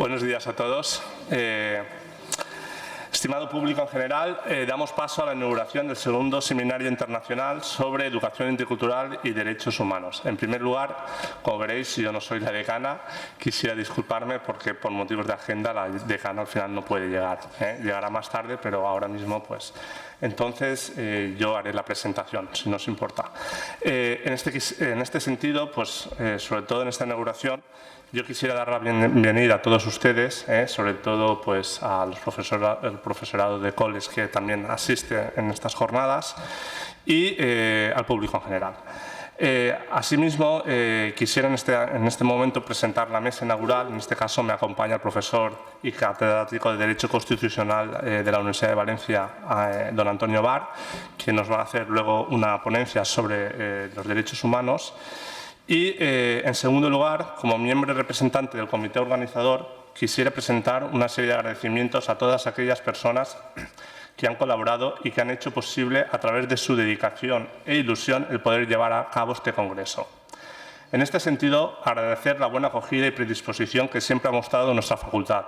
Buenos días a todos. Estimado público en general, damos paso a la inauguración del segundo Seminario Internacional sobre Educación Intercultural y Derechos Humanos. En primer lugar, como veréis, yo no soy la decana, quisiera disculparme porque por motivos de agenda la decana al final no puede llegar. Llegará más tarde, pero ahora mismo pues... Entonces, yo haré la presentación, si no os importa. En este sentido, pues, sobre todo en esta inauguración, yo quisiera dar la bienvenida a todos ustedes, sobre todo pues, al profesorado de college que también asiste en estas jornadas y al público en general. Asimismo, quisiera en este momento presentar la mesa inaugural. En este caso me acompaña el profesor y catedrático de Derecho Constitucional de la Universidad de Valencia, don Antonio Bar, que nos va a hacer luego una ponencia sobre los derechos humanos. Y, en segundo lugar, como miembro y representante del comité organizador, quisiera presentar una serie de agradecimientos a todas aquellas personas que han colaborado y que han hecho posible, a través de su dedicación e ilusión, el poder llevar a cabo este congreso. En este sentido, agradecer la buena acogida y predisposición que siempre ha mostrado nuestra facultad.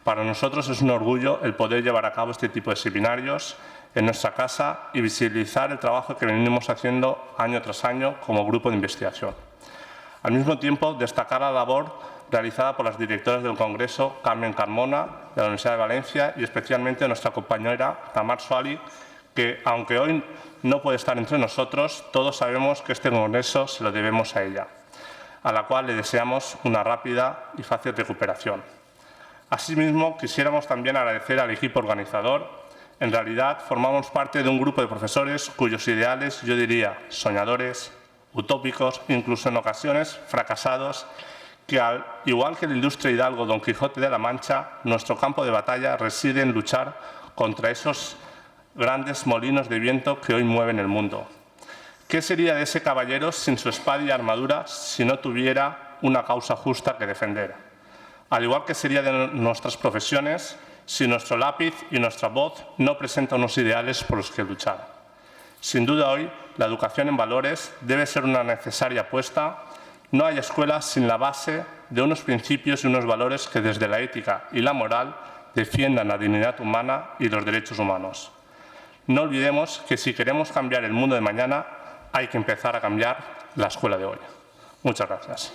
Para nosotros es un orgullo el poder llevar a cabo este tipo de seminarios en nuestra casa y visibilizar el trabajo que venimos haciendo año tras año como grupo de investigación. Al mismo tiempo, destacar la labor realizada por las directoras del Congreso, Carmen Carmona, de la Universidad de Valencia, y especialmente nuestra compañera Tamar Soali, que, aunque hoy no puede estar entre nosotros, todos sabemos que este Congreso se lo debemos a ella, a la cual le deseamos una rápida y fácil recuperación. Asimismo, quisiéramos también agradecer al equipo organizador. En realidad, formamos parte de un grupo de profesores cuyos ideales, yo diría, soñadores, utópicos, incluso en ocasiones fracasados, que al igual que el ilustre hidalgo Don Quijote de la Mancha, nuestro campo de batalla reside en luchar contra esos grandes molinos de viento que hoy mueven el mundo. ¿Qué sería de ese caballero sin su espada y armadura si no tuviera una causa justa que defender? Al igual que sería de nuestras profesiones si nuestro lápiz y nuestra voz no presentan unos ideales por los que luchar. Sin duda hoy, la educación en valores debe ser una necesaria apuesta. No hay escuela sin la base de unos principios y unos valores que desde la ética y la moral defiendan la dignidad humana y los derechos humanos. No olvidemos que si queremos cambiar el mundo de mañana, hay que empezar a cambiar la escuela de hoy. Muchas gracias.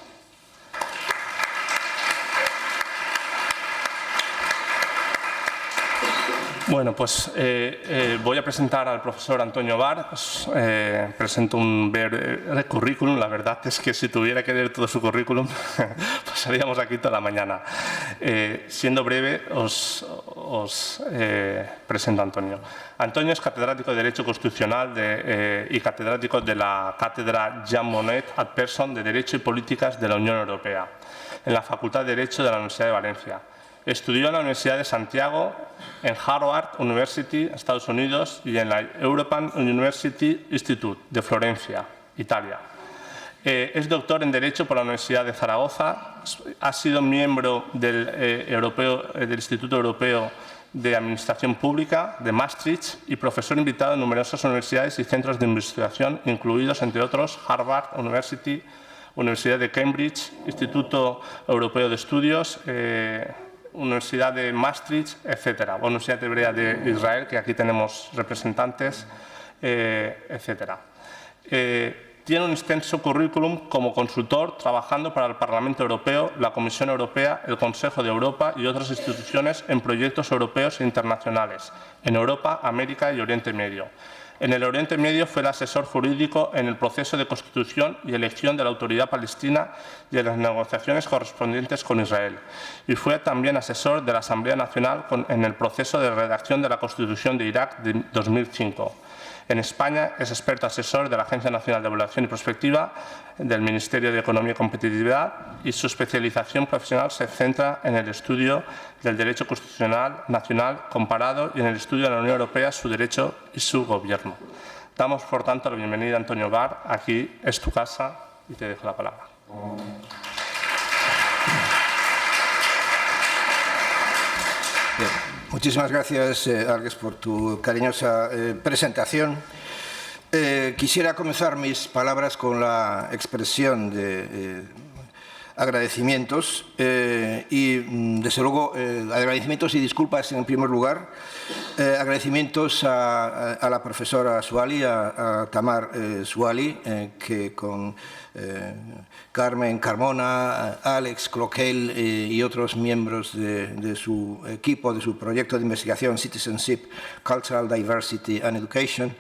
Bueno, pues voy a presentar al profesor Antonio Bar. Presento un breve currículum. La verdad es que si tuviera que leer todo su currículum, pasaríamos aquí toda la mañana. Siendo breve, os presento a Antonio. Antonio es catedrático de Derecho Constitucional y catedrático de la Cátedra Jean Monnet ad Persona de Derecho y Políticas de la Unión Europea, en la Facultad de Derecho de la Universidad de Valencia. Estudió en la Universidad de Santiago, en Harvard University, Estados Unidos, y en la European University Institute de Florencia, Italia. Es doctor en Derecho por la Universidad de Zaragoza. Ha sido miembro del Instituto Europeo de Administración Pública de Maastricht y profesor invitado en numerosas universidades y centros de investigación, incluidos, entre otros, Harvard University, Universidad de Cambridge, Instituto Europeo de Estudios, Universidad de Maastricht, etc. Universidad Hebrea de Israel, que aquí tenemos representantes, etc. Tiene un extenso currículum como consultor, trabajando para el Parlamento Europeo, la Comisión Europea, el Consejo de Europa y otras instituciones en proyectos europeos e internacionales, en Europa, América y Oriente Medio. En el Oriente Medio fue el asesor jurídico en el proceso de constitución y elección de la Autoridad Palestina y en las negociaciones correspondientes con Israel. Y fue también asesor de la Asamblea Nacional en el proceso de redacción de la Constitución de Irak de 2005. En España es experto asesor de la Agencia Nacional de Evaluación y Prospectiva, del Ministerio de Economía y Competitividad, y su especialización profesional se centra en el estudio del derecho constitucional nacional comparado y en el estudio de la Unión Europea, su derecho y su gobierno. Damos, por tanto, la bienvenida a Antonio Bar. Aquí es tu casa y te dejo la palabra. Bien. Muchísimas gracias, Argues, por tu cariñosa presentación. Quisiera comenzar mis palabras con la expresión de agradecimientos y, desde luego, agradecimientos y disculpas en primer lugar. Agradecimientos a la profesora Suali, a Tamar Suali, que con Carmen Carmona, Alex Cloquel y otros miembros de su equipo, de su proyecto de investigación Citizenship, Cultural Diversity and Education,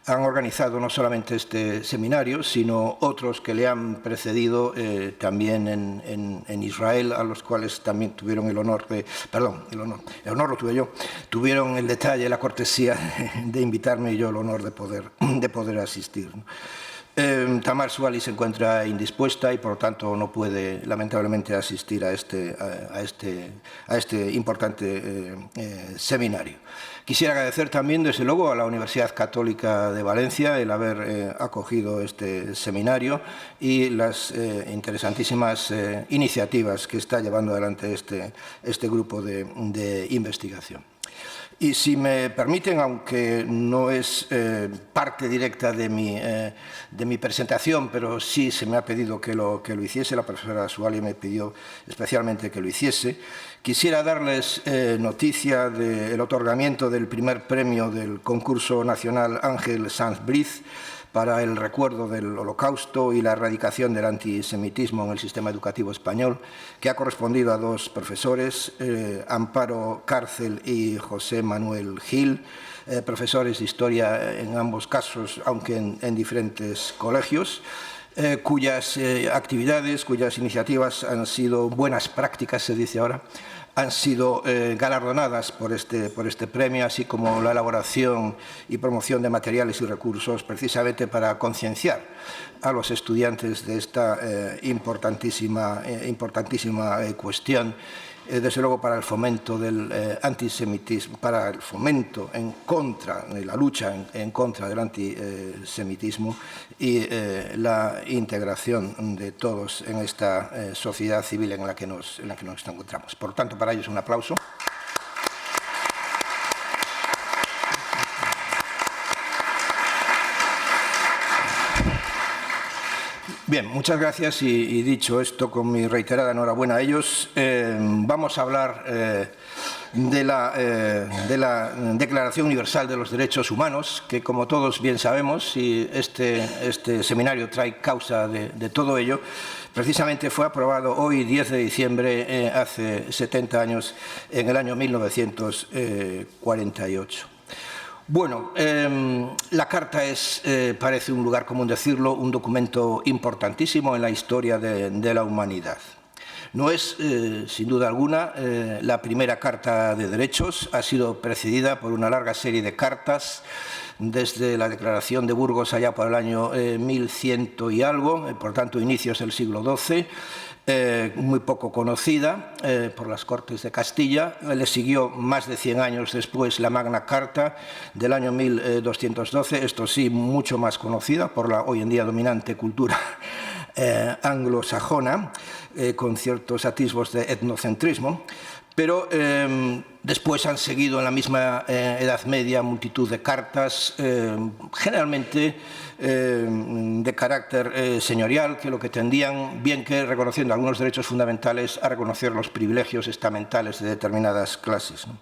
han organizado no solamente este seminario, sino otros que le han precedido también en Israel, a los cuales también tuvieron el honor lo tuve yo, tuvieron el detalle, la cortesía de invitarme y yo el honor de poder asistir. Tamar Suali se encuentra indispuesta y, por lo tanto, no puede, lamentablemente, asistir a este importante seminario. Quisiera agradecer también, desde luego, a la Universidad Católica de Valencia el haber acogido este seminario y las interesantísimas iniciativas que está llevando adelante este grupo de investigación. Y si me permiten, aunque no es parte directa de mi presentación, pero sí se me ha pedido que lo hiciese, la profesora Suali me pidió especialmente que lo hiciese, quisiera darles noticia del otorgamiento del primer premio del concurso nacional Ángel Sanz Briz para el recuerdo del Holocausto y la erradicación del antisemitismo en el sistema educativo español, que ha correspondido a dos profesores, Amparo Cárcel y José Manuel Gil, profesores de historia en ambos casos, aunque en diferentes colegios, cuyas actividades, cuyas iniciativas han sido buenas prácticas, se dice ahora, han sido galardonadas por este premio, así como la elaboración y promoción de materiales y recursos precisamente para concienciar a los estudiantes de esta importantísima cuestión, desde luego para el fomento del antisemitismo, para el fomento en contra de la lucha en contra del antisemitismo y la integración de todos en esta sociedad civil en la que nos encontramos. Por tanto, para ellos un aplauso. Bien, muchas gracias y dicho esto, con mi reiterada enhorabuena a ellos, vamos a hablar de la Declaración Universal de los Derechos Humanos, que, como todos bien sabemos, y este seminario trae causa de todo ello, precisamente fue aprobado hoy, 10 de diciembre, hace 70 años, en el año 1948. Bueno, la Carta es, parece un lugar común decirlo, un documento importantísimo en la historia de la humanidad. No es, sin duda alguna, la primera Carta de Derechos. Ha sido precedida por una larga serie de cartas desde la Declaración de Burgos allá por el año 1100 y algo, por tanto, inicios del siglo XII. Muy poco conocida por las Cortes de Castilla. Le siguió más de 100 años después la Magna Carta del año 1212, esto sí, mucho más conocida por la hoy en día dominante cultura anglosajona, con ciertos atisbos de etnocentrismo. Pero después han seguido en la misma Edad Media multitud de cartas, generalmente de carácter señorial, que lo que tendían, bien que reconociendo algunos derechos fundamentales, a reconocer los privilegios estamentales de determinadas clases, ¿no?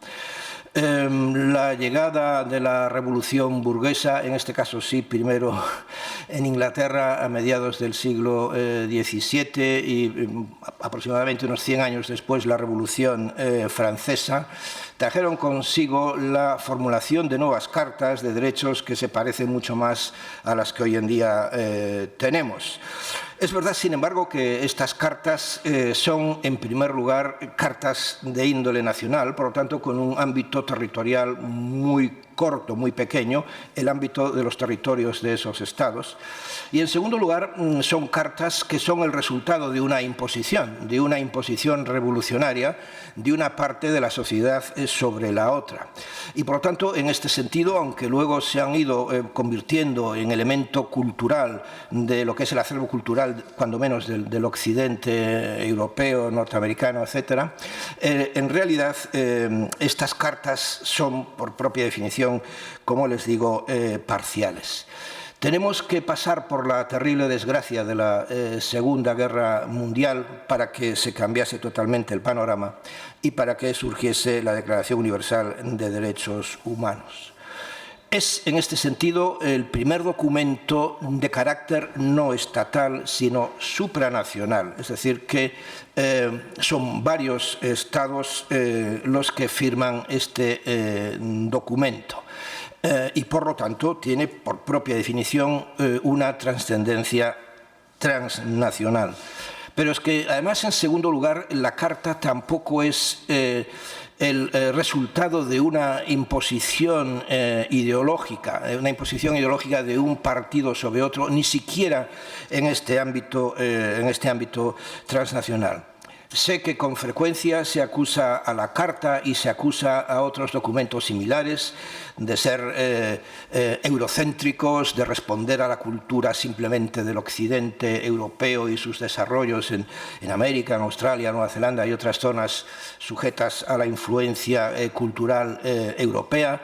La llegada de la revolución burguesa, en este caso sí, primero en Inglaterra a mediados del siglo XVII y aproximadamente unos 100 años después la revolución francesa, trajeron consigo la formulación de nuevas cartas de derechos que se parecen mucho más a las que hoy en día tenemos. Es verdad, sin embargo, que estas cartas son, en primer lugar, cartas de índole nacional, por lo tanto, con un ámbito territorial muy corto, muy pequeño, el ámbito de los territorios de esos estados. Y, en segundo lugar, son cartas que son el resultado de una imposición revolucionaria de una parte de la sociedad sobre la otra. Y, por lo tanto, en este sentido, aunque luego se han ido convirtiendo en elemento cultural de lo que es el acervo cultural, cuando menos del occidente europeo, norteamericano, etc., en realidad estas cartas son, por propia definición, como les digo, parciales. Tenemos que pasar por la terrible desgracia de la Segunda Guerra Mundial para que se cambiase totalmente el panorama y para que surgiese la Declaración Universal de Derechos Humanos. Es, en este sentido, el primer documento de carácter no estatal, sino supranacional, es decir, que son varios estados los que firman este documento. Y, por lo tanto, tiene por propia definición una trascendencia transnacional. Pero es que, además, en segundo lugar, la Carta tampoco es el resultado de una imposición ideológica de un partido sobre otro, ni siquiera en este ámbito transnacional. Sé que con frecuencia se acusa a la Carta y se acusa a otros documentos similares de ser eurocéntricos, de responder a la cultura simplemente del occidente europeo y sus desarrollos en América, en Australia, Nueva Zelanda y otras zonas sujetas a la influencia cultural europea.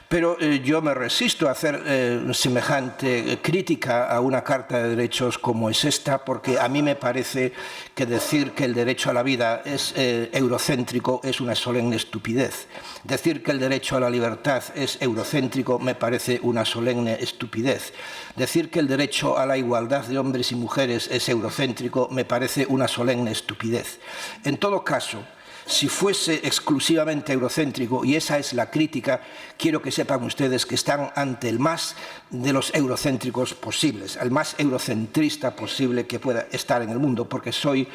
Pero yo me resisto a hacer semejante crítica a una Carta de Derechos como es esta, porque a mí me parece que decir que el derecho a la vida es eurocéntrico es una solemne estupidez. Decir que el derecho a la libertad es eurocéntrico me parece una solemne estupidez. Decir que el derecho a la igualdad de hombres y mujeres es eurocéntrico me parece una solemne estupidez. En todo caso, si fuese exclusivamente eurocéntrico, y esa es la crítica, quiero que sepan ustedes que están ante el más de los eurocéntricos posibles, el más eurocentrista posible que pueda estar en el mundo, porque soy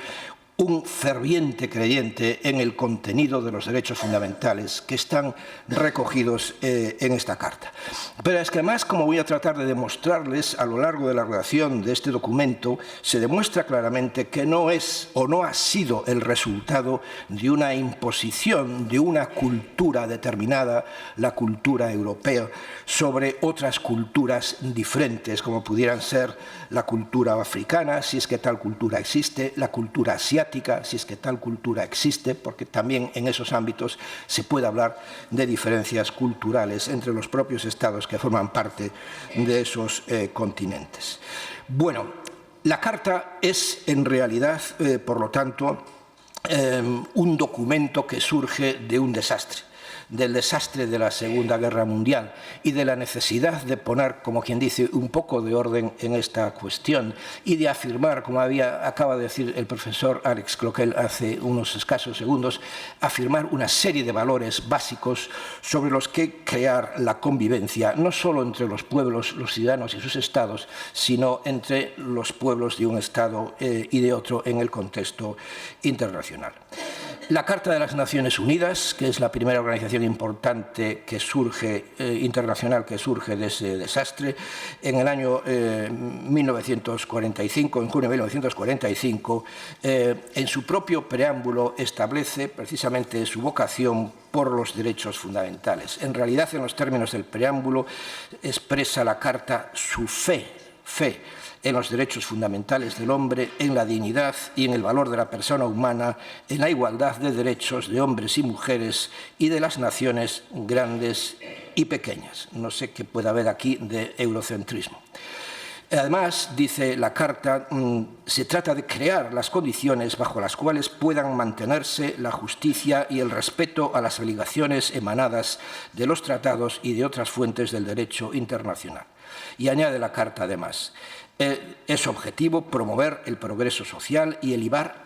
un ferviente creyente en el contenido de los derechos fundamentales que están recogidos en esta Carta. Pero es que además, como voy a tratar de demostrarles a lo largo de la redacción de este documento, se demuestra claramente que no es o no ha sido el resultado de una imposición de una cultura determinada, la cultura europea, sobre otras culturas diferentes, como pudieran ser la cultura africana, si es que tal cultura existe, la cultura asiática, si es que tal cultura existe, porque también en esos ámbitos se puede hablar de diferencias culturales entre los propios estados que forman parte de esos continentes. Bueno, la Carta es en realidad, por lo tanto, un documento que surge de un desastre, del desastre de la Segunda Guerra Mundial y de la necesidad de poner, como quien dice, un poco de orden en esta cuestión y de afirmar, como acaba de decir el profesor Alex Cloquel hace unos escasos segundos, afirmar una serie de valores básicos sobre los que crear la convivencia, no solo entre los pueblos, los ciudadanos y sus estados, sino entre los pueblos de un estado y de otro en el contexto internacional. La Carta de las Naciones Unidas, que es la primera organización importante que surge, internacional que surge de ese desastre, en el año 1945, en junio de 1945, en su propio preámbulo establece precisamente su vocación por los derechos fundamentales. En realidad, en los términos del preámbulo, expresa la Carta su fe en los derechos fundamentales del hombre, en la dignidad y en el valor de la persona humana, en la igualdad de derechos de hombres y mujeres y de las naciones grandes y pequeñas. No sé qué puede haber aquí de eurocentrismo. Además, dice la Carta, se trata de crear las condiciones bajo las cuales puedan mantenerse la justicia y el respeto a las obligaciones emanadas de los tratados y de otras fuentes del derecho internacional. Y añade la Carta, además, es objetivo promover el progreso social y elevar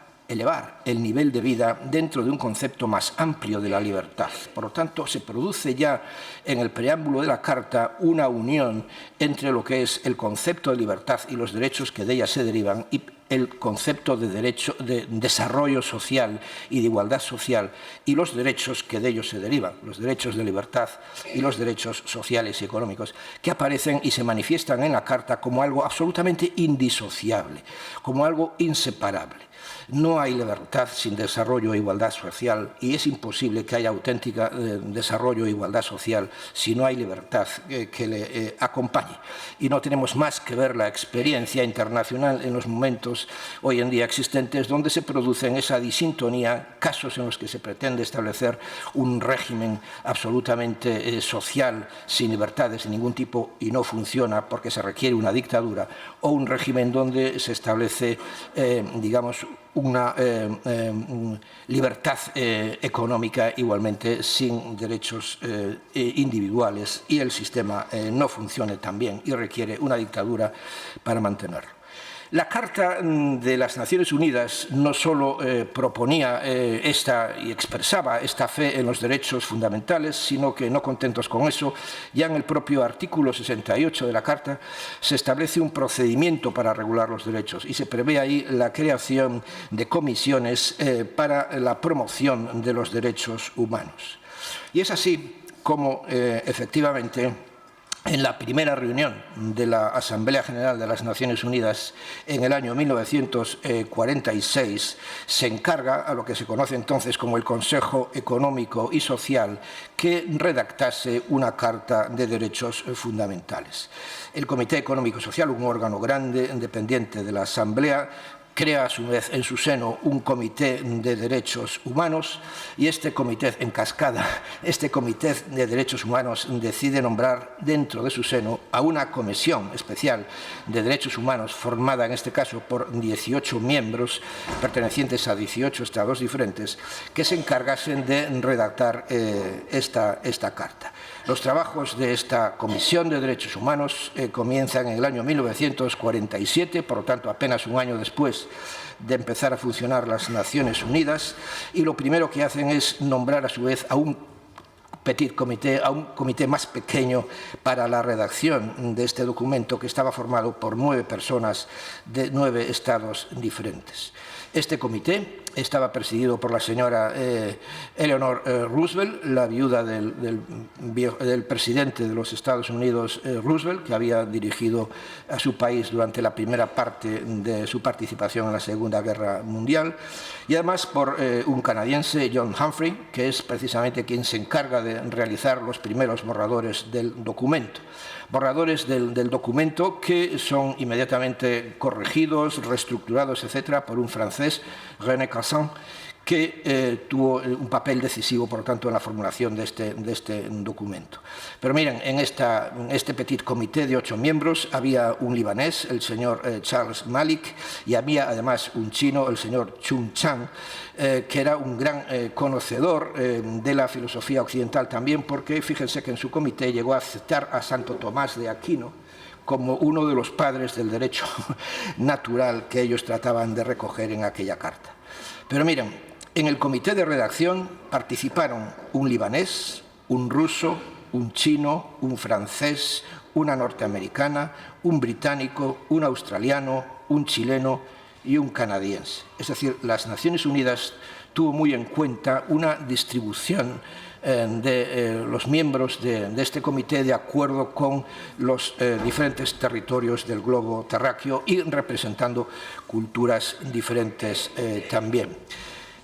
el nivel de vida dentro de un concepto más amplio de la libertad. Por lo tanto, se produce ya en el preámbulo de la Carta una unión entre lo que es el concepto de libertad y los derechos que de ella se derivan y el concepto de desarrollo social y de igualdad social y los derechos que de ellos se derivan, los derechos de libertad y los derechos sociales y económicos, que aparecen y se manifiestan en la Carta como algo absolutamente indisociable, como algo inseparable. No hay libertad sin desarrollo e igualdad social y es imposible que haya auténtica desarrollo e igualdad social si no hay libertad que le acompañe. Y no tenemos más que ver la experiencia internacional en los momentos hoy en día existentes donde se producen esa disintonía, casos en los que se pretende establecer un régimen absolutamente social, sin libertades de ningún tipo y no funciona porque se requiere una dictadura, o un régimen donde se establece, digamos, una libertad económica igualmente sin derechos individuales y el sistema no funcione tan bien y requiere una dictadura para mantenerlo. La Carta de las Naciones Unidas no solo proponía y expresaba esta fe en los derechos fundamentales, sino que, no contentos con eso, ya en el propio artículo 68 de la Carta se establece un procedimiento para regular los derechos y se prevé ahí la creación de comisiones para la promoción de los derechos humanos. Y es así como, efectivamente, en la primera reunión de la Asamblea General de las Naciones Unidas en el año 1946 se encarga a lo que se conoce entonces como el Consejo Económico y Social que redactase una Carta de Derechos Fundamentales. El Comité Económico y Social, un órgano grande, dependiente de la Asamblea, crea a su vez en su seno un comité de derechos humanos y este comité, en cascada, este comité de derechos humanos decide nombrar dentro de su seno a una comisión especial de derechos humanos formada en este caso por 18 miembros pertenecientes a 18 estados diferentes que se encargasen de redactar esta carta. Los trabajos de esta Comisión de Derechos Humanos comienzan en el año 1947, por lo tanto apenas un año después de empezar a funcionar las Naciones Unidas, y lo primero que hacen es nombrar a su vez a un petit comité, a un comité más pequeño para la redacción de este documento que estaba formado por 9 personas de 9 estados diferentes. Este comité estaba presidido por la señora Eleanor Roosevelt, la viuda del presidente de los Estados Unidos, Roosevelt, que había dirigido a su país durante la primera parte de su participación en la Segunda Guerra Mundial, y además por un canadiense, John Humphrey, que es precisamente quien se encarga de realizar los primeros borradores del documento. Borradores del documento que son inmediatamente corregidos, reestructurados, etcétera, por un francés, René Cassin, que tuvo un papel decisivo, por lo tanto, en la formulación de este documento. Pero miren, en este petit comité de 8 miembros había un libanés, el señor Charles Malik, y había además un chino, el señor Chung Chang, que era un gran conocedor de la filosofía occidental también, porque fíjense que en su comité llegó a citar a Santo Tomás de Aquino como uno de los padres del derecho natural que ellos trataban de recoger en aquella carta. Pero miren, en el comité de redacción participaron un libanés, un ruso, un chino, un francés, una norteamericana, un británico, un australiano, un chileno y un canadiense. Es decir, las Naciones Unidas tuvo muy en cuenta una distribución de los miembros de este comité de acuerdo con los diferentes territorios del globo terráqueo y representando culturas diferentes también.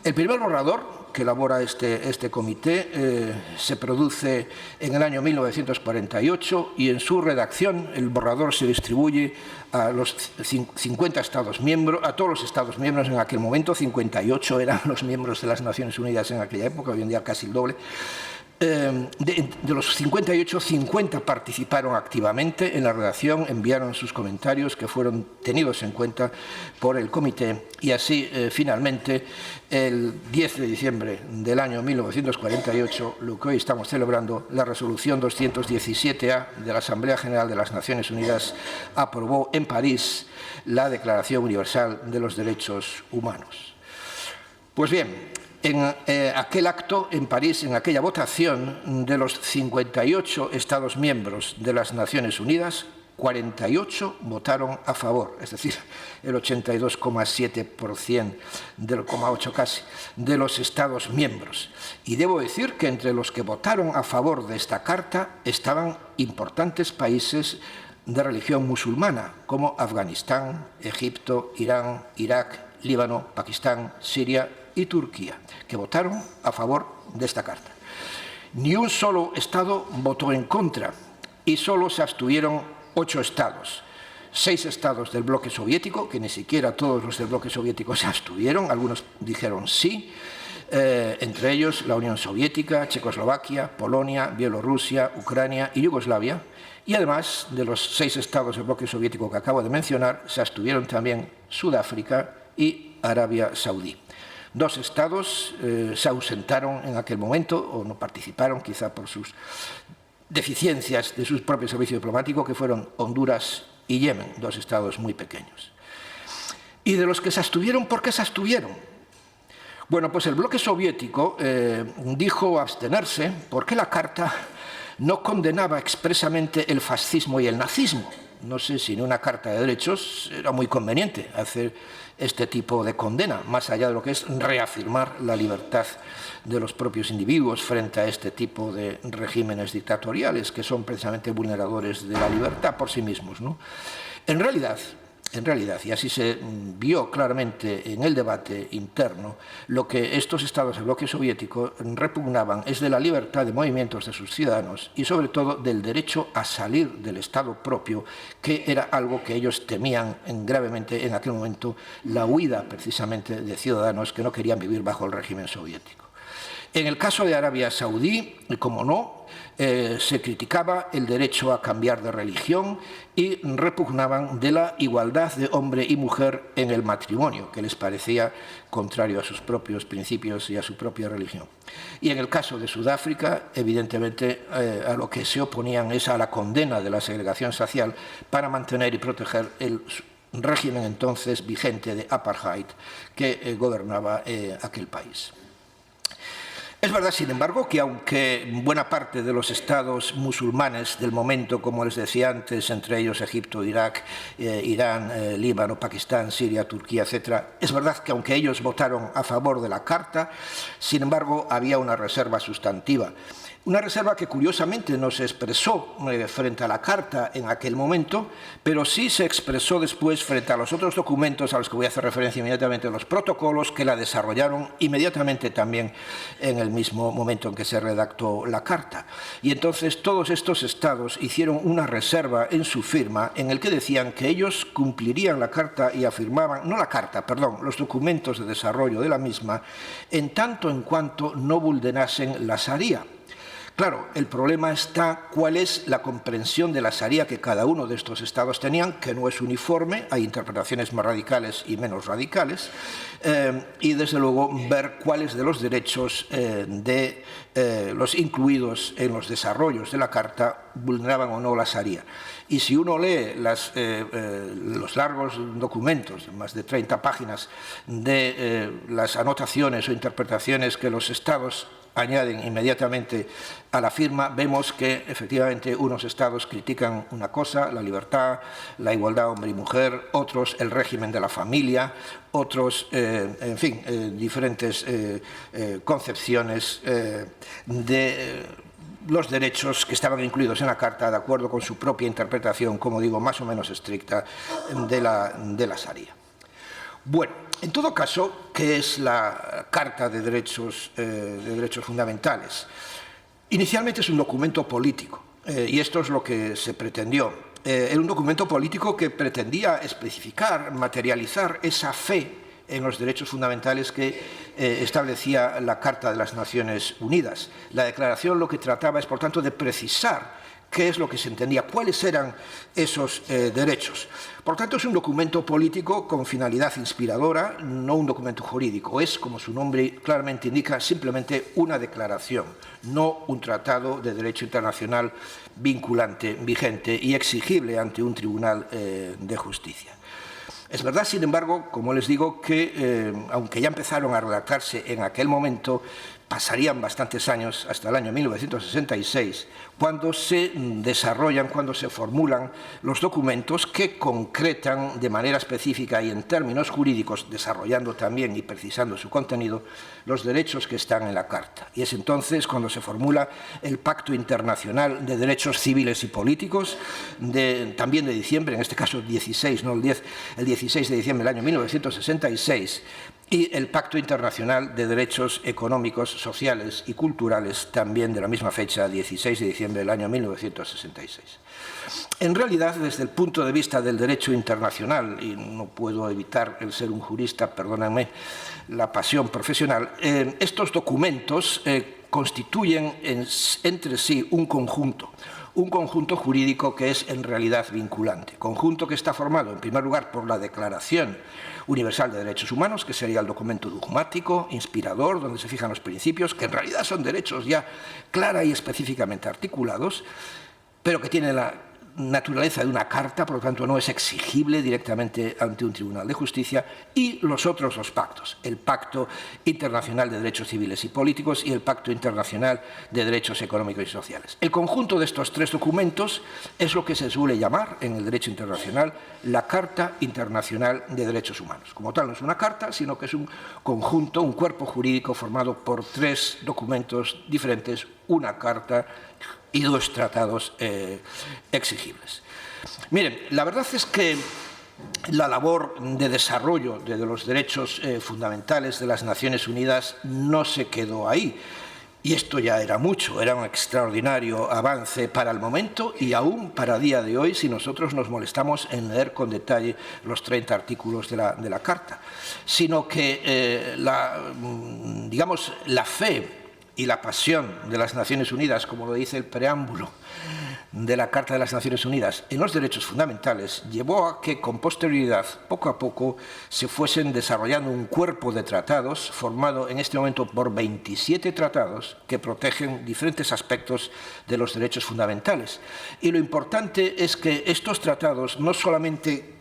El primer borrador que elabora este comité se produce en el año 1948 y en su redacción el borrador se distribuye a los 50 Estados miembros, a todos los Estados miembros en aquel momento. 58 eran los miembros de las Naciones Unidas en aquella época, hoy en día casi el doble. De los 58, 50 participaron activamente en la redacción, enviaron sus comentarios que fueron tenidos en cuenta por el comité y así finalmente el 10 de diciembre del año 1948, lo que hoy estamos celebrando, la resolución 217A de la Asamblea General de las Naciones Unidas aprobó en París la Declaración Universal de los Derechos Humanos. Pues bien, en aquel acto, en París, en aquella votación, de los 58 Estados miembros de las Naciones Unidas, 48 votaron a favor, es decir, el 82,7%, del 0,8 casi, de los Estados miembros. Y debo decir que entre los que votaron a favor de esta carta estaban importantes países de religión musulmana, como Afganistán, Egipto, Irán, Irak Líbano, Pakistán, Siria y Turquía, que votaron a favor de esta carta. Ni un solo Estado votó en contra y solo se abstuvieron 8 Estados. 6 Estados del bloque soviético, que ni siquiera todos los del bloque soviético se abstuvieron, algunos dijeron sí, entre ellos la Unión Soviética, Checoslovaquia, Polonia, Bielorrusia, Ucrania y Yugoslavia. Y además de los 6 Estados del bloque soviético que acabo de mencionar, se abstuvieron también Sudáfrica y Arabia Saudí. 2 Estados se ausentaron en aquel momento o no participaron, quizá por sus deficiencias de su propio servicio diplomático, que fueron Honduras y Yemen, 2 Estados muy pequeños. Y de los que se abstuvieron, ¿por qué se abstuvieron? Bueno, pues el bloque soviético dijo abstenerse porque la carta no condenaba expresamente el fascismo y el nazismo. No sé si en una carta de derechos era muy conveniente hacer este tipo de condena, más allá de lo que es reafirmar la libertad de los propios individuos frente a este tipo de regímenes dictatoriales que son precisamente vulneradores de la libertad por sí mismos, ¿no? En realidad, y así se vio claramente en el debate interno, lo que estos estados del bloque soviético repugnaban es de la libertad de movimientos de sus ciudadanos y sobre todo del derecho a salir del Estado propio, que era algo que ellos temían gravemente en aquel momento, la huida precisamente de ciudadanos que no querían vivir bajo el régimen soviético. En el caso de Arabia Saudí, como no, se criticaba el derecho a cambiar de religión y repugnaban de la igualdad de hombre y mujer en el matrimonio, que les parecía contrario a sus propios principios y a su propia religión. Y en el caso de Sudáfrica, evidentemente, a lo que se oponían es a la condena de la segregación social para mantener y proteger el régimen entonces vigente de apartheid que gobernaba aquel país. Es verdad, sin embargo, que aunque buena parte de los estados musulmanes del momento, como les decía antes, entre ellos Egipto, Irak, Irán, Líbano, Pakistán, Siria, Turquía, etc., es verdad que aunque ellos votaron a favor de la carta, sin embargo, había una reserva sustantiva. Una reserva que curiosamente no se expresó frente a la carta en aquel momento, pero sí se expresó después frente a los otros documentos a los que voy a hacer referencia inmediatamente, los protocolos que la desarrollaron inmediatamente también en el mismo momento en que se redactó la carta. Y entonces todos estos estados hicieron una reserva en su firma en el que decían que ellos cumplirían la carta y afirmaban, no la carta, perdón, los documentos de desarrollo de la misma, en tanto en cuanto no vulnerasen la Sharia. Claro, el problema está cuál es la comprensión de la Sharia que cada uno de estos estados tenían, que no es uniforme, hay interpretaciones más radicales y menos radicales, y desde luego ver cuáles de los derechos de los incluidos en los desarrollos de la Carta vulneraban o no la Sharia. Y si uno lee los largos documentos, más de 30 páginas, de las anotaciones o interpretaciones que los estados añaden inmediatamente a la firma, vemos que efectivamente unos estados critican una cosa, la libertad, la igualdad hombre y mujer, otros el régimen de la familia, otros, en fin, diferentes concepciones de los derechos que estaban incluidos en la Carta de acuerdo con su propia interpretación, como digo, más o menos estricta de la Sharia. Bueno, en todo caso, ¿qué es la Carta de Derechos Fundamentales? Inicialmente es un documento político, y esto es lo que se pretendió. Era un documento político que pretendía especificar, materializar esa fe en los derechos fundamentales que establecía la Carta de las Naciones Unidas. La declaración lo que trataba es, por tanto, de precisar qué es lo que se entendía, cuáles eran esos derechos. Por tanto, es un documento político con finalidad inspiradora, no un documento jurídico. Es, como su nombre claramente indica, simplemente una declaración, no un tratado de derecho internacional vinculante, vigente y exigible ante un tribunal de justicia. Es verdad, sin embargo, como les digo, que aunque ya empezaron a redactarse en aquel momento, pasarían bastantes años, hasta el año 1966, cuando se desarrollan, cuando se formulan los documentos que concretan de manera específica y en términos jurídicos, desarrollando también y precisando su contenido, los derechos que están en la Carta. Y es entonces cuando se formula el Pacto Internacional de Derechos Civiles y Políticos, también de diciembre, en este caso 16, no el 10, el 16 de diciembre del año 1966, y el Pacto Internacional de Derechos Económicos, Sociales y Culturales, también de la misma fecha, 16 de diciembre del año 1966. En realidad, desde el punto de vista del derecho internacional, y no puedo evitar el ser un jurista, perdónenme la pasión profesional, estos documentos constituyen entre sí un conjunto jurídico que es en realidad vinculante. Conjunto que está formado, en primer lugar, por la Declaración Universal de Derechos Humanos, que sería el documento dogmático, inspirador, donde se fijan los principios, que en realidad son derechos ya clara y específicamente articulados, pero que tiene la naturaleza de una carta, por lo tanto no es exigible directamente ante un tribunal de justicia, y los otros dos pactos, el Pacto Internacional de Derechos Civiles y Políticos y el Pacto Internacional de Derechos Económicos y Sociales. El conjunto de estos tres documentos es lo que se suele llamar en el derecho internacional la Carta Internacional de Derechos Humanos. Como tal, no es una carta, sino que es un conjunto, un cuerpo jurídico formado por tres documentos diferentes, una carta y dos tratados exigibles. Miren, la verdad es que la labor de desarrollo de los derechos fundamentales de las Naciones Unidas no se quedó ahí. Y esto ya era mucho, era un extraordinario avance para el momento y aún para el día de hoy si nosotros nos molestamos en leer con detalle los 30 artículos de la Carta. Sino que digamos, la fe y la pasión de las Naciones Unidas, como lo dice el preámbulo de la Carta de las Naciones Unidas, en los derechos fundamentales, llevó a que con posterioridad, poco a poco, se fuesen desarrollando un cuerpo de tratados formado en este momento por 27 tratados que protegen diferentes aspectos de los derechos fundamentales. Y lo importante es que estos tratados no solamente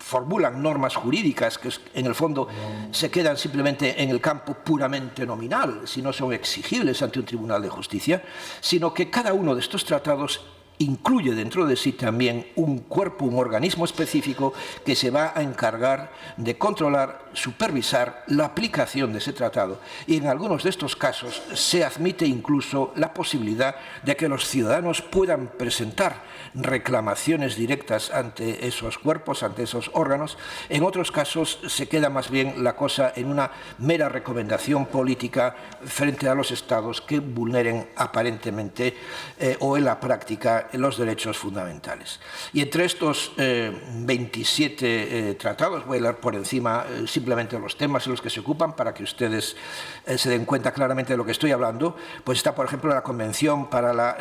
formulan normas jurídicas que en el fondo se quedan simplemente en el campo puramente nominal, si no son exigibles ante un tribunal de justicia, sino que cada uno de estos tratados incluye dentro de sí también un cuerpo, un organismo específico que se va a encargar de controlar, supervisar la aplicación de ese tratado. Y en algunos de estos casos se admite incluso la posibilidad de que los ciudadanos puedan presentar reclamaciones directas ante esos cuerpos, ante esos órganos. En otros casos se queda más bien la cosa en una mera recomendación política frente a los estados que vulneren aparentemente o en la práctica los derechos fundamentales. Y entre estos 27 tratados, voy a leer por encima simplemente los temas en los que se ocupan para que ustedes se den cuenta claramente de lo que estoy hablando, pues está, por ejemplo, la Convención para la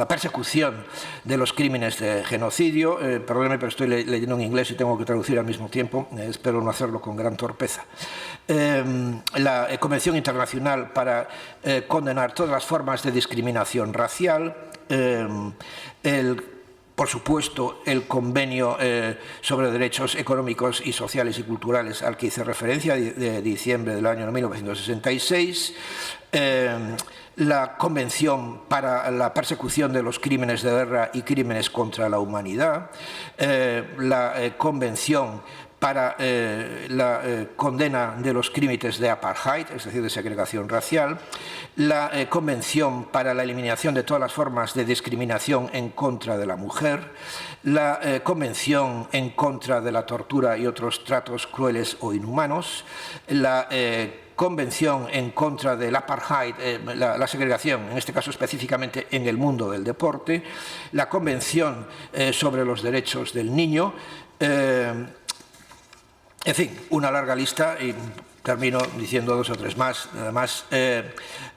persecución de los crímenes de genocidio. Perdónenme, pero estoy leyendo en inglés y tengo que traducir al mismo tiempo, espero no hacerlo con gran torpeza. La Convención Internacional para condenar todas las formas de discriminación racial, por supuesto, el Convenio sobre Derechos Económicos y Sociales y Culturales al que hice referencia de diciembre del año 1966, la Convención para la Persecución de los Crímenes de Guerra y Crímenes contra la Humanidad, la Convención para la condena de los crímenes de apartheid, es decir, de segregación racial, la Convención para la eliminación de todas las formas de discriminación en contra de la mujer, la Convención en contra de la tortura y otros tratos crueles o inhumanos, la Convención en contra del apartheid, la segregación, en este caso específicamente en el mundo del deporte, la Convención sobre los derechos del niño, en fin, una larga lista y termino diciendo dos o tres más. Además,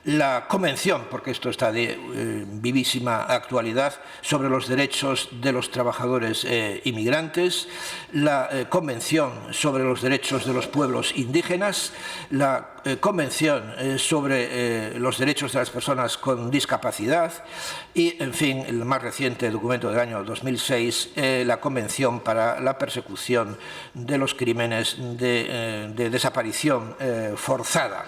la Convención, porque esto está de vivísima actualidad, sobre los derechos de los trabajadores inmigrantes, la Convención sobre los derechos de los pueblos indígenas, la Convención sobre los derechos de las personas con discapacidad y, en fin, el más reciente documento del año 2006, la Convención para la persecución de los crímenes de desaparición desaparición forzada,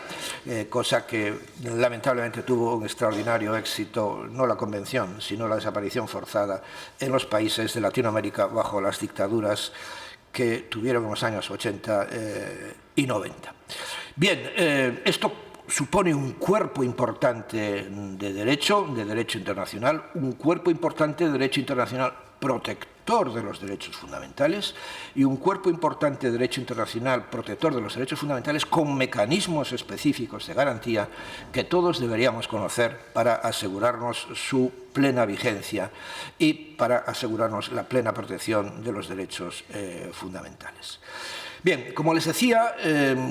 cosa que lamentablemente tuvo un extraordinario éxito, no la convención, sino la desaparición forzada en los países de Latinoamérica bajo las dictaduras que tuvieron en los años 80 y 90. Bien, esto supone un cuerpo importante de derecho internacional, un cuerpo importante de derecho internacional protector de los derechos fundamentales y un cuerpo importante de derecho internacional protector de los derechos fundamentales con mecanismos específicos de garantía que todos deberíamos conocer para asegurarnos su plena vigencia y para asegurarnos la plena protección de los derechos fundamentales. Bien, como les decía,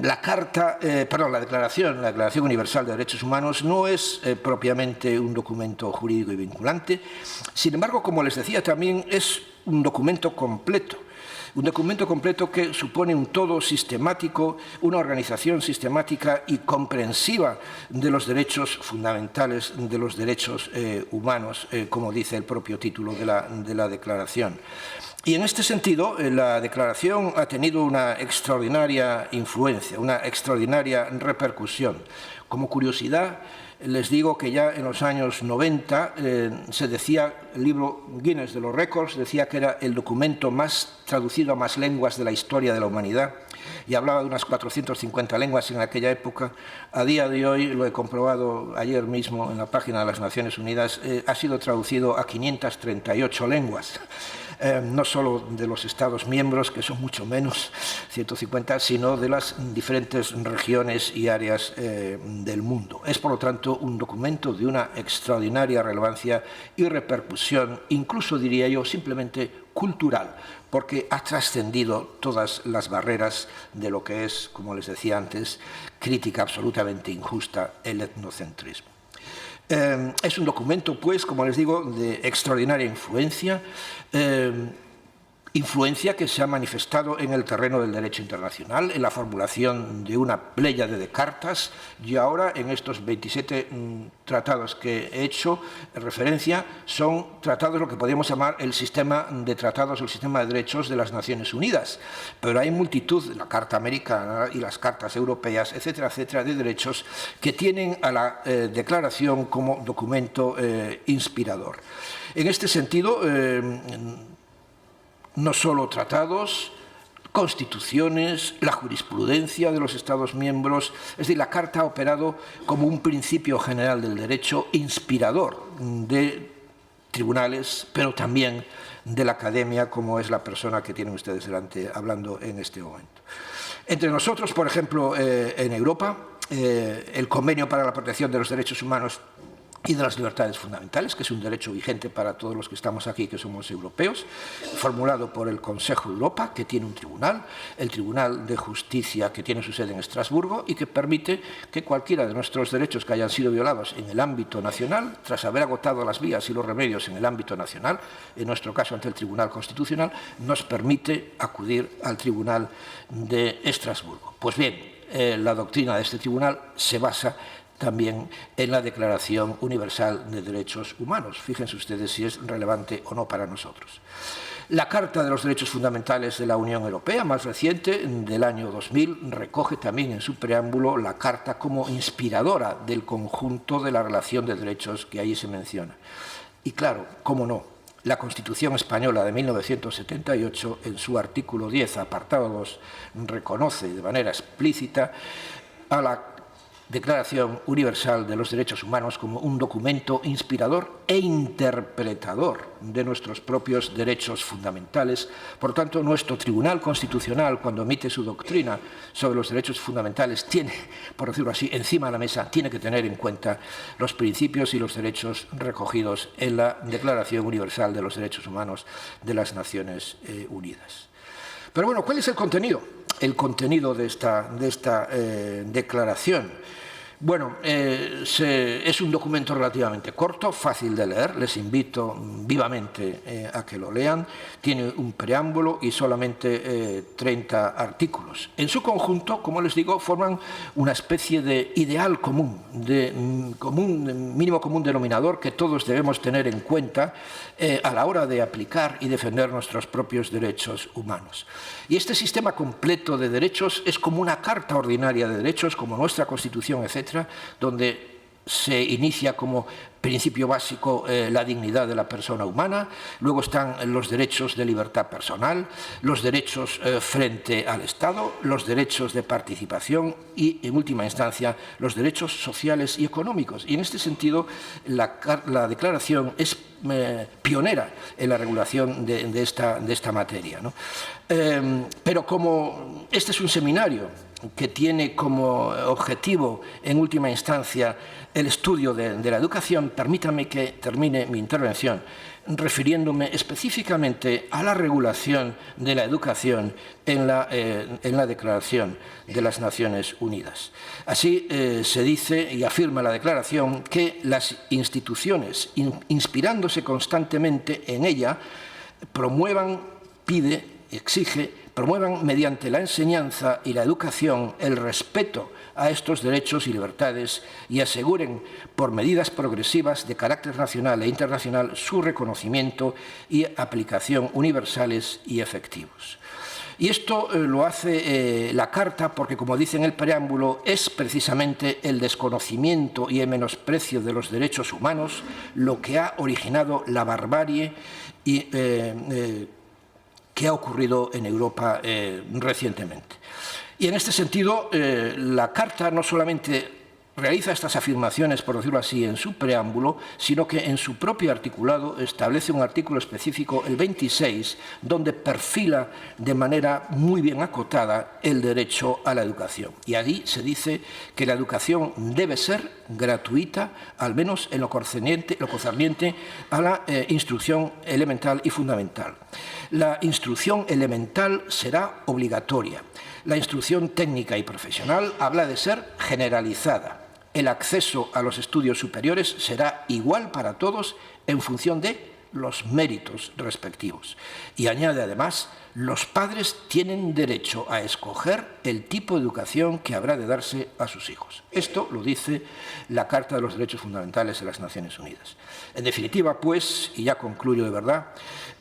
la Declaración Universal de Derechos Humanos no es propiamente un documento jurídico y vinculante. Sin embargo, como les decía, también es un documento completo que supone un todo sistemático, una organización sistemática y comprensiva de los derechos fundamentales, de los derechos humanos, como dice el propio título de la Declaración. Y en este sentido, la Declaración ha tenido una extraordinaria influencia, una extraordinaria repercusión. Como curiosidad, les digo que ya en los años 90 se decía, el libro Guinness de los récords decía que era el documento más traducido a más lenguas de la historia de la humanidad y hablaba de unas 450 lenguas en aquella época. A día de hoy, lo he comprobado ayer mismo en la página de las Naciones Unidas, ha sido traducido a 538 lenguas. No solo de los Estados miembros, que son mucho menos, 150, sino de las diferentes regiones y áreas del mundo. Es, por lo tanto, un documento de una extraordinaria relevancia y repercusión, incluso diría yo, simplemente cultural, porque ha trascendido todas las barreras de lo que es, como les decía antes, crítica absolutamente injusta, el etnocentrismo. Es un documento, pues, como les digo, de extraordinaria influencia, influencia que se ha manifestado en el terreno del derecho internacional, en la formulación de una pléyade de cartas y ahora en estos 27 tratados que he hecho referencia son tratados, lo que podríamos llamar el sistema de tratados o el sistema de derechos de las Naciones Unidas, pero hay multitud, la Carta Americana y las cartas europeas, etcétera, etcétera, de derechos que tienen a la Declaración como documento inspirador. En este sentido, no solo tratados, constituciones, la jurisprudencia de los Estados miembros, es decir, la Carta ha operado como un principio general del derecho inspirador de tribunales, pero también de la academia, como es la persona que tienen ustedes delante hablando en este momento. Entre nosotros, por ejemplo, en Europa, el Convenio para la Protección de los Derechos Humanos y de las libertades fundamentales, que es un derecho vigente para todos los que estamos aquí, que somos europeos, formulado por el Consejo de Europa, que tiene un tribunal, el Tribunal de Justicia, que tiene su sede en Estrasburgo y que permite que cualquiera de nuestros derechos que hayan sido violados en el ámbito nacional, tras haber agotado las vías y los remedios en el ámbito nacional, en nuestro caso ante el Tribunal Constitucional, nos permite acudir al Tribunal de Estrasburgo. Pues bien, la doctrina de este tribunal se basa también en la Declaración Universal de Derechos Humanos. Fíjense ustedes si es relevante o no para nosotros. La Carta de los Derechos Fundamentales de la Unión Europea, más reciente, del año 2000, recoge también en su preámbulo la Carta como inspiradora del conjunto de la relación de derechos que ahí se menciona. Y claro, cómo no, la Constitución Española de 1978, en su artículo 10, apartado 2, reconoce de manera explícita a la Declaración Universal de los Derechos Humanos como un documento inspirador e interpretador de nuestros propios derechos fundamentales. Por tanto, nuestro Tribunal Constitucional, cuando emite su doctrina sobre los derechos fundamentales, tiene, por decirlo así, encima de la mesa, tiene que tener en cuenta los principios y los derechos recogidos en la Declaración Universal de los Derechos Humanos de las Naciones Unidas. Pero bueno, ¿cuál es el contenido? El contenido de esta declaración. Bueno, es un documento relativamente corto, fácil de leer, les invito vivamente a que lo lean. Tiene un preámbulo y solamente 30 artículos. En su conjunto, como les digo, forman una especie de ideal común, de mínimo común denominador que todos debemos tener en cuenta a la hora de aplicar y defender nuestros propios derechos humanos. Y este sistema completo de derechos es como una carta ordinaria de derechos, como nuestra Constitución, etcétera, donde se inicia como principio básico la dignidad de la persona humana, luego están los derechos de libertad personal, los derechos frente al Estado, los derechos de participación y, en última instancia, los derechos sociales y económicos. Y en este sentido, la declaración es pionera en la regulación de esta materia, ¿no? Pero como este es un seminario que tiene como objetivo, en última instancia, el estudio de la educación, permítame que termine mi intervención refiriéndome específicamente a la regulación de la educación en la Declaración de las Naciones Unidas. Así se dice y afirma la Declaración que las instituciones, inspirándose constantemente en ella, promuevan, promuevan mediante la enseñanza y la educación el respeto a estos derechos y libertades y aseguren por medidas progresivas de carácter nacional e internacional su reconocimiento y aplicación universales y efectivos. Y esto lo hace la Carta porque, como dice en el preámbulo, es precisamente el desconocimiento y el menosprecio de los derechos humanos lo que ha originado la barbarie que ha ocurrido en Europa recientemente. Y en este sentido, la Carta no solamente realiza estas afirmaciones, por decirlo así, en su preámbulo, sino que en su propio articulado establece un artículo específico, el 26, donde perfila de manera muy bien acotada el derecho a la educación. Y allí se dice que la educación debe ser gratuita, al menos en lo concerniente a la instrucción elemental y fundamental. La instrucción elemental será obligatoria. La instrucción técnica y profesional habla de ser generalizada. El acceso a los estudios superiores será igual para todos en función de los méritos respectivos. Y añade además, los padres tienen derecho a escoger el tipo de educación que habrá de darse a sus hijos. Esto lo dice la Carta de los Derechos Fundamentales de las Naciones Unidas. En definitiva, pues, y ya concluyo de verdad,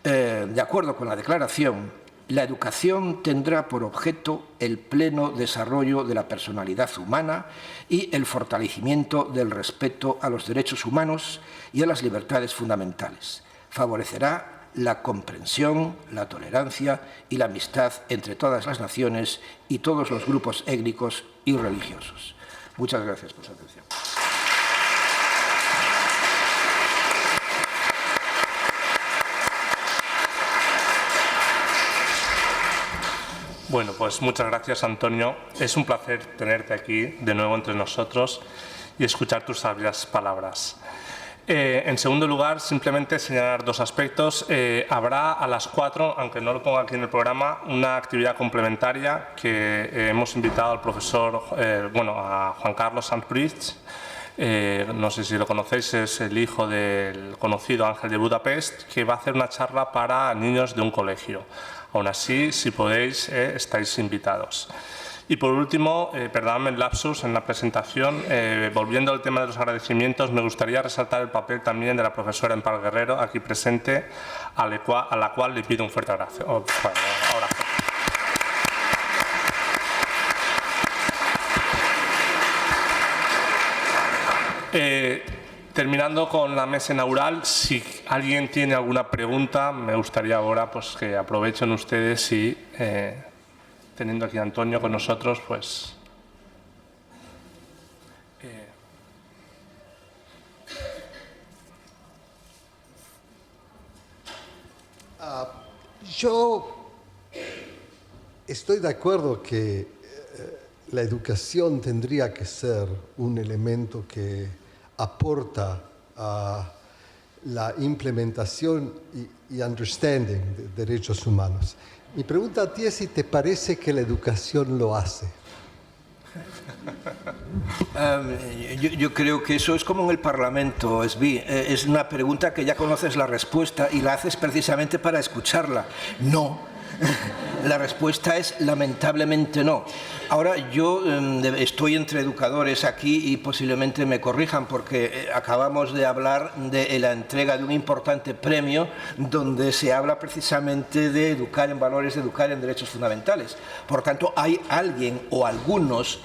de acuerdo con la Declaración, la educación tendrá por objeto el pleno desarrollo de la personalidad humana y el fortalecimiento del respeto a los derechos humanos y a las libertades fundamentales. Favorecerá la comprensión, la tolerancia y la amistad entre todas las naciones y todos los grupos étnicos y religiosos. Muchas gracias por su atención. Bueno, pues muchas gracias, Antonio. Es un placer tenerte aquí de nuevo entre nosotros y escuchar tus sabias palabras. En segundo lugar, simplemente señalar dos aspectos. Habrá a las 4, aunque no lo ponga aquí en el programa, una actividad complementaria que hemos invitado al profesor, a Juan Carlos Santbrich. No sé si lo conocéis, es el hijo del conocido Ángel de Budapest, que va a hacer una charla para niños de un colegio. Aún así, si podéis, estáis invitados. Y por último, perdóname el lapsus en la presentación, volviendo al tema de los agradecimientos, me gustaría resaltar el papel también de la profesora Empar Guerrero, aquí presente, a la cual le pido un fuerte abrazo. Terminando con la mesa inaugural, si alguien tiene alguna pregunta, me gustaría ahora pues, que aprovechen ustedes y, teniendo aquí a Antonio con nosotros, pues... Yo estoy de acuerdo que la educación tendría que ser un elemento que aporta a la implementación y understanding de derechos humanos. Mi pregunta a ti es si te parece que la educación lo hace. Yo creo que eso es como en el Parlamento, Esbi. Es una pregunta que ya conoces la respuesta y la haces precisamente para escucharla. No. La respuesta es lamentablemente no. Ahora, yo estoy entre educadores aquí y posiblemente me corrijan porque acabamos de hablar de la entrega de un importante premio donde se habla precisamente de educar en valores, de educar en derechos fundamentales. Por tanto, hay alguien o algunas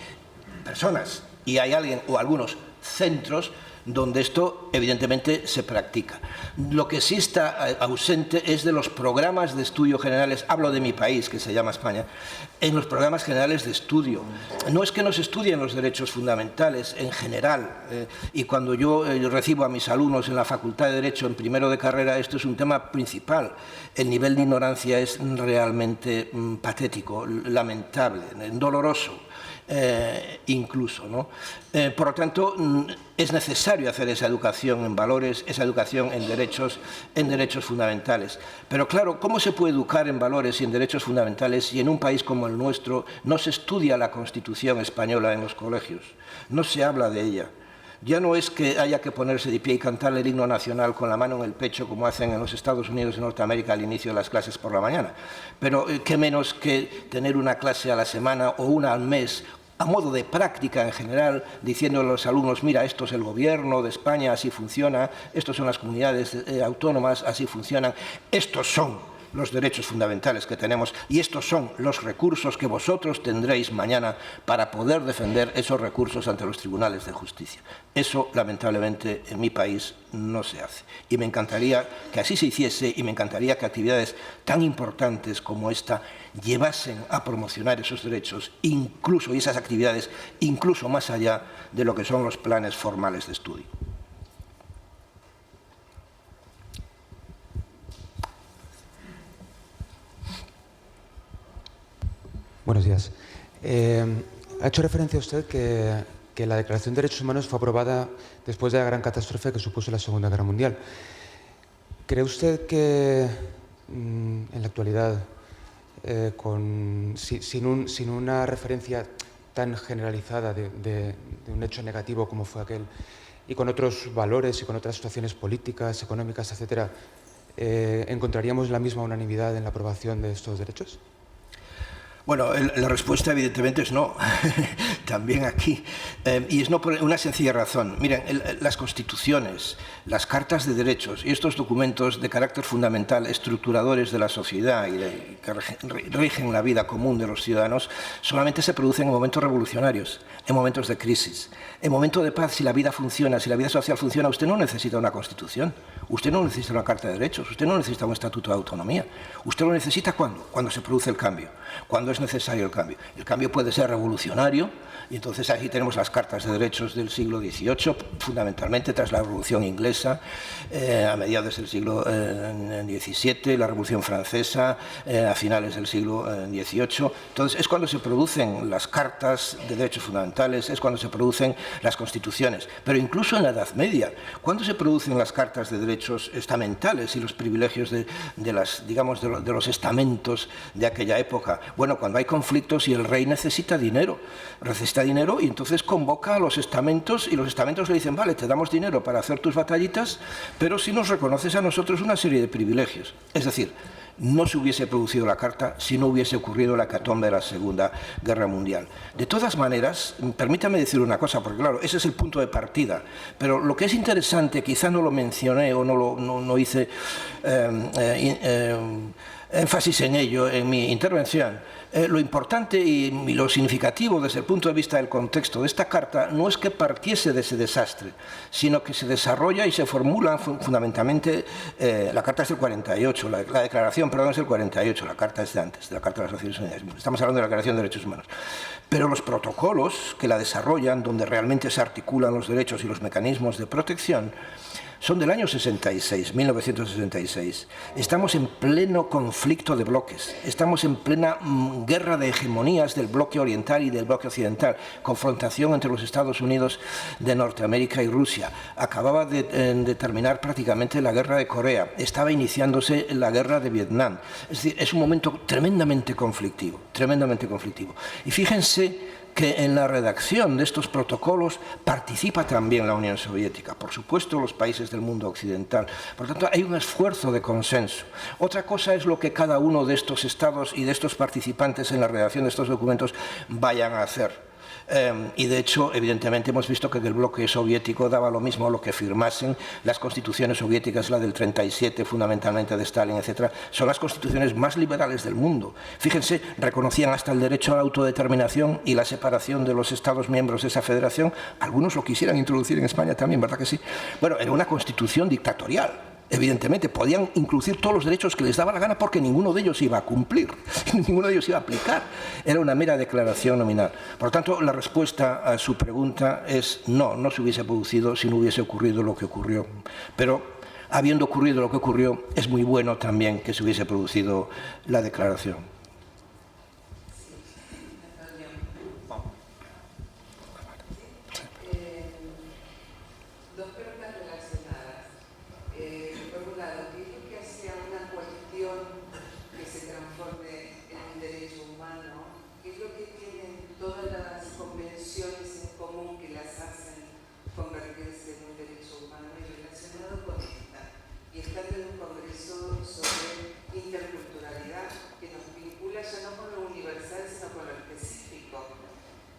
personas y hay alguien o algunos centros donde esto evidentemente se practica. Lo que sí está ausente es de los programas de estudio generales, hablo de mi país, que se llama España, en los programas generales de estudio. No es que no se estudien los derechos fundamentales en general, y cuando yo recibo a mis alumnos en la Facultad de Derecho en primero de carrera, esto es un tema principal. El nivel de ignorancia es realmente patético, lamentable, doloroso. Incluso, ¿no? Por lo tanto, es necesario hacer esa educación en valores, esa educación en derechos fundamentales. Pero claro, ¿cómo se puede educar en valores y en derechos fundamentales si en un país como el nuestro no se estudia la Constitución española en los colegios? No se habla de ella. Ya no es que haya que ponerse de pie y cantar el himno nacional con la mano en el pecho como hacen en los Estados Unidos y Norteamérica al inicio de las clases por la mañana. Pero qué menos que tener una clase a la semana o una al mes a modo de práctica en general, diciendo a los alumnos, mira, esto es el gobierno de España, así funciona, estos son las comunidades autónomas, así funcionan, estos son los derechos fundamentales que tenemos y estos son los recursos que vosotros tendréis mañana para poder defender esos recursos ante los tribunales de justicia. Eso, lamentablemente, en mi país no se hace. Y me encantaría que así se hiciese y me encantaría que actividades tan importantes como esta llevasen a promocionar esos derechos, incluso, y esas actividades, incluso más allá de lo que son los planes formales de estudio. Buenos días. Ha hecho referencia usted que la Declaración de Derechos Humanos fue aprobada después de la gran catástrofe que supuso la Segunda Guerra Mundial. ¿Cree usted que en la actualidad, sin una referencia tan generalizada de un hecho negativo como fue aquel, y con otros valores y con otras situaciones políticas, económicas, etcétera, encontraríamos la misma unanimidad en la aprobación de estos derechos? Bueno, la respuesta evidentemente es no, también aquí. Y es no por una sencilla razón. Miren, las constituciones, las cartas de derechos y estos documentos de carácter fundamental, estructuradores de la sociedad y que rigen la vida común de los ciudadanos, solamente se producen en momentos revolucionarios, en momentos de crisis. En momentos de paz, si la vida funciona, si la vida social funciona, usted no necesita una constitución, usted no necesita una carta de derechos, usted no necesita un estatuto de autonomía. Usted lo necesita ¿cuándo? Cuando se produce el cambio, cuando es necesario el cambio. El cambio puede ser revolucionario y entonces aquí tenemos las cartas de derechos del siglo XVIII, fundamentalmente tras la Revolución Inglesa, a mediados del siglo XVII, la Revolución Francesa, a finales del siglo XVIII. Entonces es cuando se producen las cartas de derechos fundamentales, es cuando se producen las constituciones. Pero incluso en la Edad Media, ¿cuándo se producen las cartas de derechos estamentales y los privilegios de los estamentos de aquella época? Bueno, cuando hay conflictos y el rey necesita dinero y entonces convoca a los estamentos y los estamentos le dicen, vale, te damos dinero para hacer tus batallitas, pero si nos reconoces a nosotros una serie de privilegios. Es decir, no se hubiese producido la carta si no hubiese ocurrido la hecatombe de la Segunda Guerra Mundial. De todas maneras, permítame decir una cosa, porque claro, ese es el punto de partida, pero lo que es interesante, quizá no lo mencioné o no hice énfasis en ello en mi intervención, lo importante y lo significativo desde el punto de vista del contexto de esta carta no es que partiese de ese desastre, sino que se desarrolla y se formula fundamentalmente, la carta es del 48, la declaración, perdón, es del 48, la carta es de antes, de la Carta de las Naciones Unidas, estamos hablando de la Declaración de Derechos Humanos, pero los protocolos que la desarrollan, donde realmente se articulan los derechos y los mecanismos de protección, son del año 66, 1966. Estamos en pleno conflicto de bloques, estamos en plena guerra de hegemonías del bloque oriental y del bloque occidental, confrontación entre los Estados Unidos de Norteamérica y Rusia. Acababa de terminar prácticamente la guerra de Corea, estaba iniciándose la guerra de Vietnam. Es decir, es un momento tremendamente conflictivo, tremendamente conflictivo. Y fíjense que en la redacción de estos protocolos participa también la Unión Soviética, por supuesto los países del mundo occidental. Por lo tanto, hay un esfuerzo de consenso. Otra cosa es lo que cada uno de estos estados y de estos participantes en la redacción de estos documentos vayan a hacer. Y de hecho, evidentemente, hemos visto que el bloque soviético daba lo mismo a lo que firmasen las constituciones soviéticas, la del 37, fundamentalmente de Stalin, etc. Son las constituciones más liberales del mundo. Fíjense, reconocían hasta el derecho a la autodeterminación y la separación de los estados miembros de esa federación. Algunos lo quisieran introducir en España también, ¿verdad que sí? Bueno, era una constitución dictatorial. Evidentemente, podían incluir todos los derechos que les daba la gana porque ninguno de ellos iba a cumplir, ninguno de ellos iba a aplicar. Era una mera declaración nominal. Por lo tanto, la respuesta a su pregunta es no, no se hubiese producido si no hubiese ocurrido lo que ocurrió. Pero, habiendo ocurrido lo que ocurrió, es muy bueno también que se hubiese producido la declaración.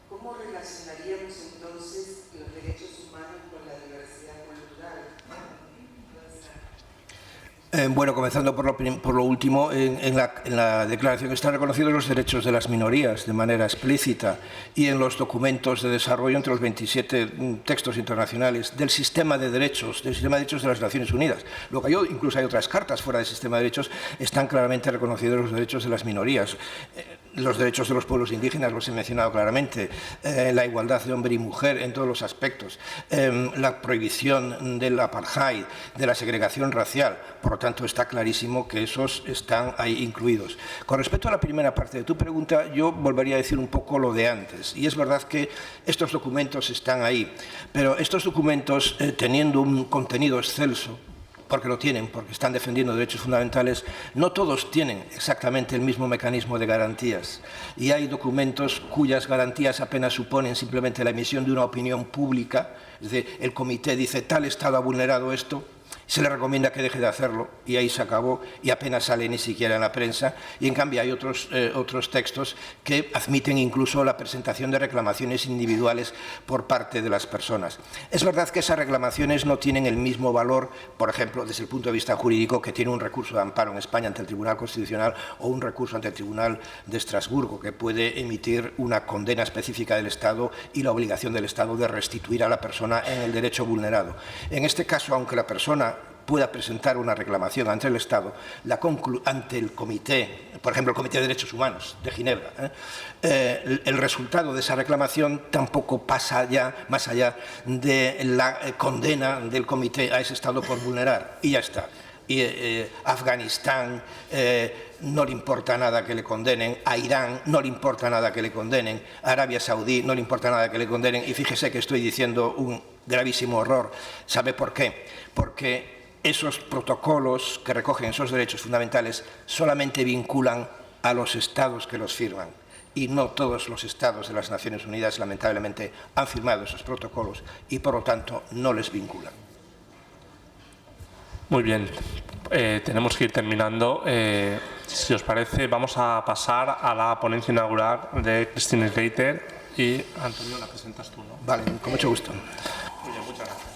¿Cómo relacionaríamos entonces los derechos humanos con la diversidad cultural? Bueno, comenzando por lo último, en la declaración están reconocidos los derechos de las minorías de manera explícita y en los documentos de desarrollo entre los 27 textos internacionales del sistema de derechos, de las Naciones Unidas. Luego incluso hay otras cartas fuera del sistema de derechos, están claramente reconocidos los derechos de las minorías. Los derechos de los pueblos indígenas los he mencionado claramente, la igualdad de hombre y mujer en todos los aspectos, la prohibición del apartheid, de la segregación racial. Por lo tanto, está clarísimo que esos están ahí incluidos. Con respecto a la primera parte de tu pregunta, yo volvería a decir un poco lo de antes. Y es verdad que estos documentos están ahí, pero estos documentos, teniendo un contenido excelso, porque lo tienen, porque están defendiendo derechos fundamentales, no todos tienen exactamente el mismo mecanismo de garantías. Y hay documentos cuyas garantías apenas suponen simplemente la emisión de una opinión pública, es decir, el comité dice tal Estado ha vulnerado esto, se le recomienda que deje de hacerlo y ahí se acabó y apenas sale ni siquiera en la prensa. Y en cambio hay otros textos que admiten incluso la presentación de reclamaciones individuales por parte de las personas. Es verdad que esas reclamaciones no tienen el mismo valor, por ejemplo, desde el punto de vista jurídico, que tiene un recurso de amparo en España ante el Tribunal Constitucional o un recurso ante el Tribunal de Estrasburgo, que puede emitir una condena específica del Estado y la obligación del Estado de restituir a la persona en el derecho vulnerado. En este caso, aunque la persona pueda presentar una reclamación ante el Estado, ante el comité, por ejemplo, el Comité de Derechos Humanos de Ginebra, el resultado de esa reclamación tampoco pasa ya más allá de la condena del comité a ese Estado por vulnerar, y ya está. Y Afganistán no le importa nada que le condenen, a Irán no le importa nada que le condenen, a Arabia Saudí no le importa nada que le condenen, y fíjese que estoy diciendo un gravísimo error. ¿Sabe por qué? Porque esos protocolos que recogen esos derechos fundamentales solamente vinculan a los estados que los firman y no todos los estados de las Naciones Unidas lamentablemente han firmado esos protocolos y por lo tanto no les vinculan. Muy bien, tenemos que ir terminando. Si os parece, vamos a pasar a la ponencia inaugural de Christine Slater y Antonio, la presentas tú, ¿no? Vale, con mucho gusto. Muy bien, muchas gracias.